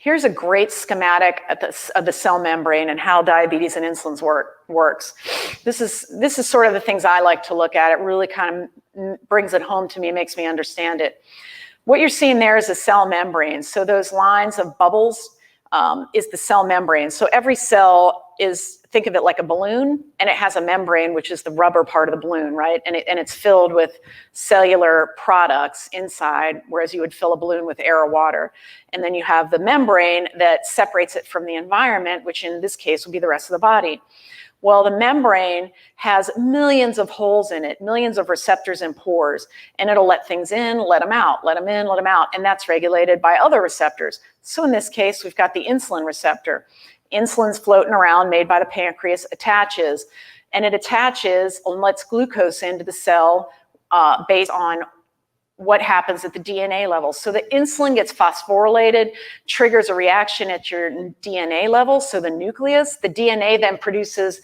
Here's a great schematic of the cell membrane and how diabetes and insulin works. This is sort of the things I like to look at. It really kind of brings it home to me, makes me understand it. What you're seeing there is a cell membrane. So those lines of bubbles is the cell membrane. So every cell is, think of it like a balloon, and it has a membrane, which is the rubber part of the balloon, right? And it's filled with cellular products inside, whereas you would fill a balloon with air or water. And then you have the membrane that separates it from the environment, which in this case would be the rest of the body. Well, the membrane has millions of holes in it, millions of receptors and pores, and it'll let things in, let them out, let them in, let them out, and that's regulated by other receptors. So in this case, we've got the insulin receptor. Insulin's floating around, made by the pancreas, attaches, and it attaches and lets glucose into the cell based on what happens at the DNA level. So the insulin gets phosphorylated, triggers a reaction at your DNA level, so the nucleus. The DNA then produces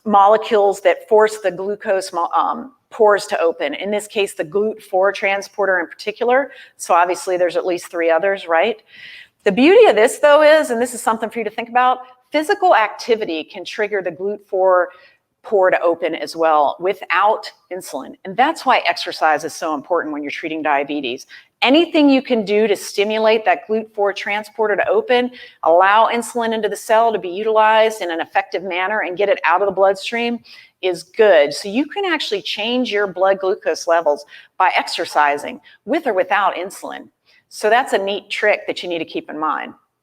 molecules that force the glucose pores to open. In this case, the GLUT4 transporter in particular. So obviously there's at least 3 others, right? The beauty of this, though, is, and this is something for you to think about, physical activity can trigger the GLUT4 pore to open as well without insulin. And that's why exercise is so important when you're treating diabetes. Anything you can do to stimulate that GLUT4 transporter to open, allow insulin into the cell to be utilized in an effective manner and get it out of the bloodstream is good. So you can actually change your blood glucose levels by exercising with or without insulin. So that's a neat trick that you need to keep in mind.